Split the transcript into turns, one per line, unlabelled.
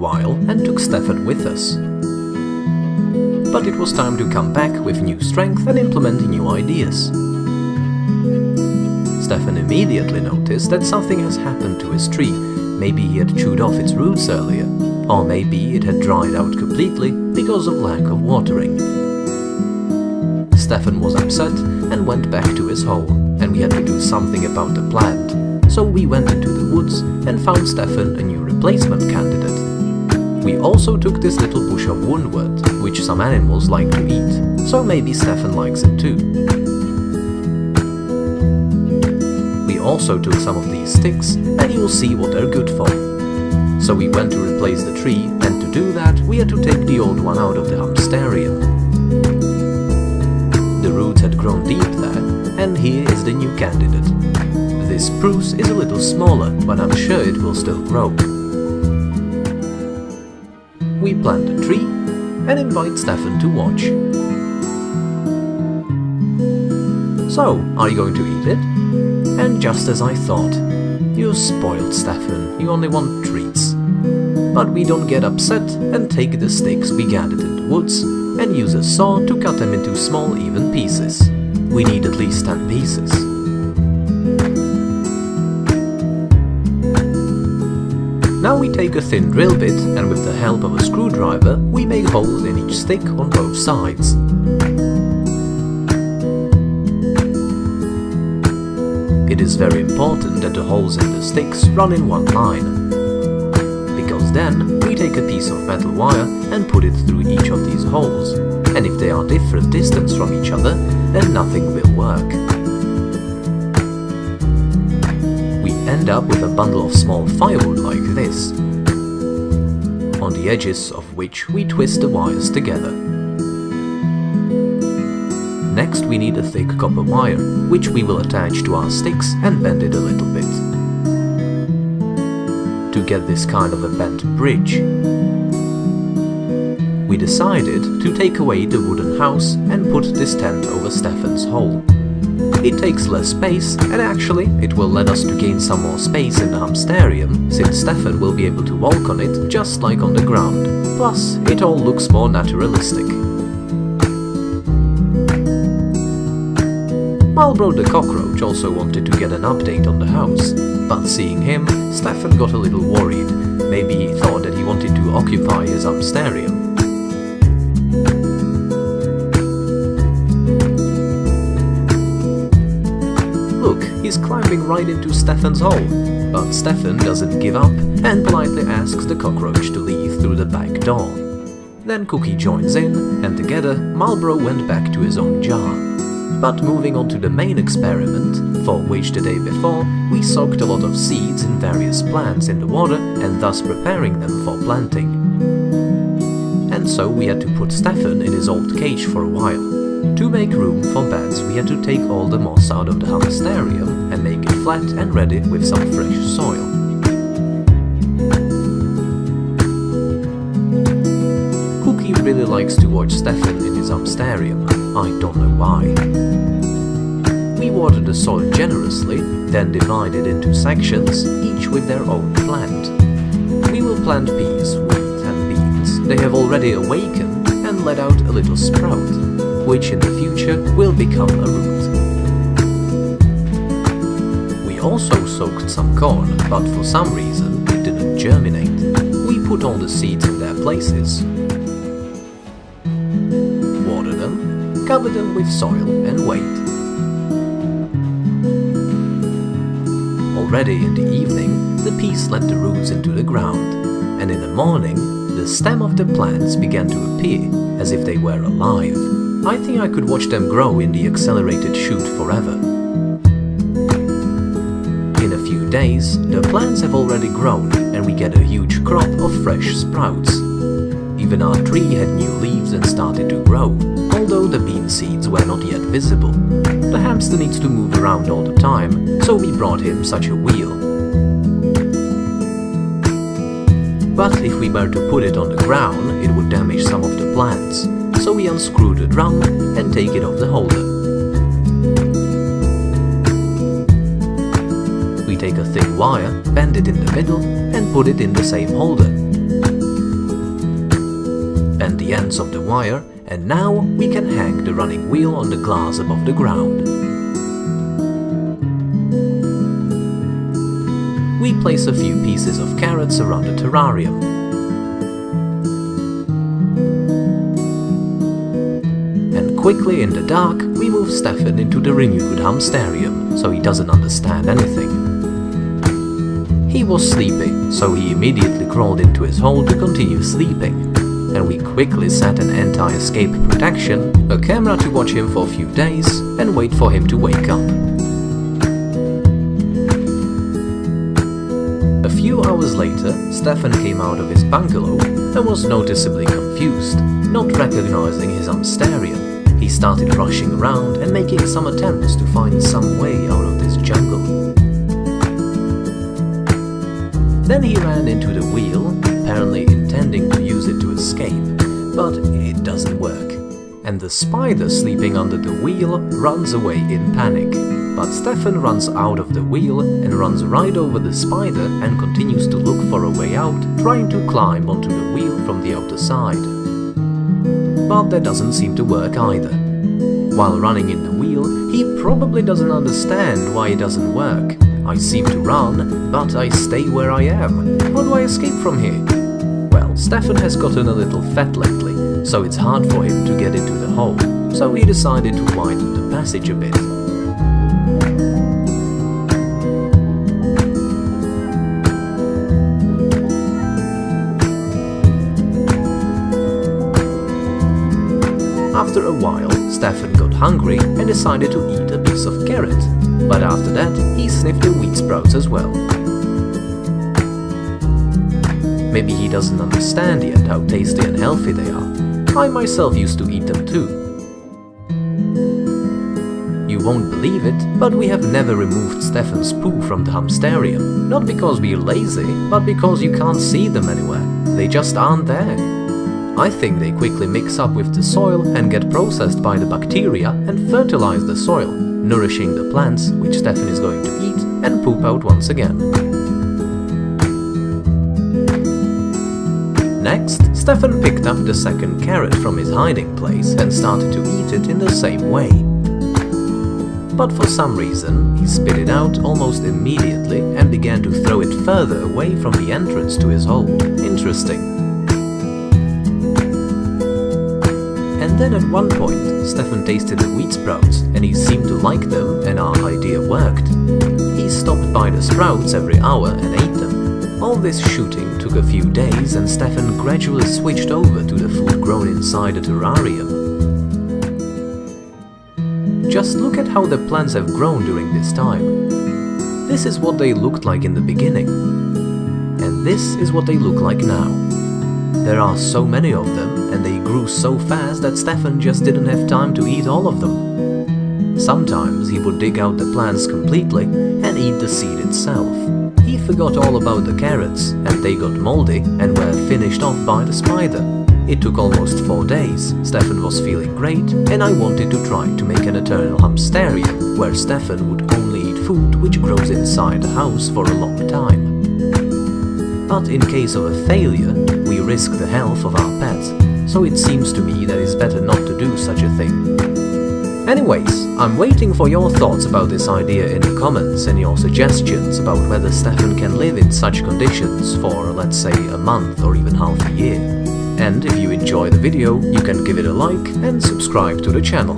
while and took Stefan with us. But it was time to come back with new strength and implement new ideas. Stefan immediately noticed that something has happened to his tree. Maybe he had chewed off its roots earlier, or maybe it had dried out completely because of lack of watering. Stefan was upset and went back to his hole, and we had to do something about the plant. So we went into the woods and found Stefan a new replacement candidate. We also took this little bush of woundwort, which some animals like to eat, so maybe Stefan likes it too. We also took some of these sticks, and you'll see what they're good for. So we went to replace the tree, and to do that we had to take the old one out of the hamsterium. The roots had grown deep there, and here is the new candidate. This spruce is a little smaller, but I'm sure it will still grow. We plant the tree and invite Stefan to watch. So, are you going to eat it? And just as I thought, you spoiled Stefan, you only want treats. But we don't get upset and take the sticks we gathered in the woods and use a saw to cut them into small even pieces. We need at least 10 pieces. Now we take a thin drill bit and with the help of a screwdriver we make holes in each stick on both sides. It is very important that the holes in the sticks run in one line, because then we take a piece of metal wire and put it through each of these holes, and if they are different distance from each other, then nothing will work. We end up with a bundle of small firewood like this, on the edges of which we twist the wires together. Next we need a thick copper wire, which we will attach to our sticks and bend it a little bit. To get this kind of a bent bridge, we decided to take away the wooden house and put this tent over Stefan's hole. It takes less space, and actually it will let us to gain some more space in the hamsterium, since Stefan will be able to walk on it just like on the ground. Plus, it all looks more naturalistic. Marlboro the cockroach also wanted to get an update on the house, but seeing him, Stefan got a little worried. Maybe he thought that he wanted to occupy his hamsterium. Look, he's climbing right into Stefan's hole, but Stefan doesn't give up and politely asks the cockroach to leave through the back door. Then Cookie joins in, and together Marlboro went back to his own jar. But moving on to the main experiment, for which the day before we soaked a lot of seeds in various plants in the water and thus preparing them for planting. And so we had to put Stefan in his old cage for a while. To make room for beds we had to take all the moss out of the hamsterium and make it flat and ready with some fresh soil. Cookie really likes to watch Stefan in his hamsterium. I don't know why. We water the soil generously, then divide it into sections, each with their own plant. We will plant peas, wheat and beans. They have already awakened and let out a little sprout, which in the future will become a root. We also soaked some corn, but for some reason it didn't germinate. We put all the seeds in their places, water them, cover them with soil and wait. Already in the evening, the peas let the roots into the ground, and in the morning, the stem of the plants began to appear as if they were alive. I think I could watch them grow in the accelerated shoot forever. In a few days, the plants have already grown, and we get a huge crop of fresh sprouts. Even our tree had new leaves and started to grow, although the bean seeds were not yet visible. The hamster needs to move around all the time, so we brought him such a wheel. But if we were to put it on the ground, it would damage some of the plants, so we unscrew the drum and take it off the holder. We take a thin wire, bend it in the middle and put it in the same holder. ends of the wire, and now we can hang the running wheel on the glass above the ground. We place a few pieces of carrots around the terrarium. And quickly in the dark, we move Stefan into the renewed hamstarium, so he doesn't understand anything. He was sleepy, so he immediately crawled into his hole to continue sleeping. And we quickly set an anti-escape protection, a camera to watch him for a few days, and wait for him to wake up. A few hours later, Stefan came out of his bungalow and was noticeably confused, not recognizing his hamstarium. He started rushing around and making some attempts to find some way out of this jungle. Then he ran into the wheel, apparently intending to use it to escape, but it doesn't work. And the spider sleeping under the wheel runs away in panic. But Stefan runs out of the wheel and runs right over the spider and continues to look for a way out, trying to climb onto the wheel from the outer side. But that doesn't seem to work either. While running in the wheel, he probably doesn't understand why it doesn't work. I seem to run, but I stay where I am. How do I escape from here? Well, Stefan has gotten a little fat lately, so it's hard for him to get into the hole, so he decided to widen the passage a bit. After a while, Stefan got hungry and decided to eat a piece of carrot. But after that, he sniffed the wheat sprouts as well. Maybe he doesn't understand yet how tasty and healthy they are. I myself used to eat them too. You won't believe it, but we have never removed Stefan's poo from the hamstarium. Not because we're lazy, but because you can't see them anywhere. They just aren't there. I think they quickly mix up with the soil and get processed by the bacteria and fertilize the soil, nourishing the plants, which Stefan is going to eat and poop out once again. Next, Stefan picked up the second carrot from his hiding place and started to eat it in the same way. But for some reason, he spit it out almost immediately and began to throw it further away from the entrance to his hole. Interesting. And then at one point, Stefan tasted the wheat sprouts and he seemed to like them and our idea worked. He stopped by the sprouts every hour and ate them. All this shooting took a few days and Stefan gradually switched over to the food grown inside the terrarium. Just look at how the plants have grown during this time. This is what they looked like in the beginning. And this is what they look like now. There are so many of them, and they grew so fast that Stefan just didn't have time to eat all of them. Sometimes he would dig out the plants completely and eat the seed itself. He forgot all about the carrots, and they got moldy and were finished off by the spider. It took almost 4 days. Stefan was feeling great, and I wanted to try to make an eternal hamstarium, where Stefan would only eat food which grows inside the house for a long time. But in case of a failure, we risk the health of our pets, so it seems to me that it's better not to do such a thing. Anyways, I'm waiting for your thoughts about this idea in the comments and your suggestions about whether Stefan can live in such conditions for, let's say, a month or even half a year. And if you enjoy the video, you can give it a like and subscribe to the channel.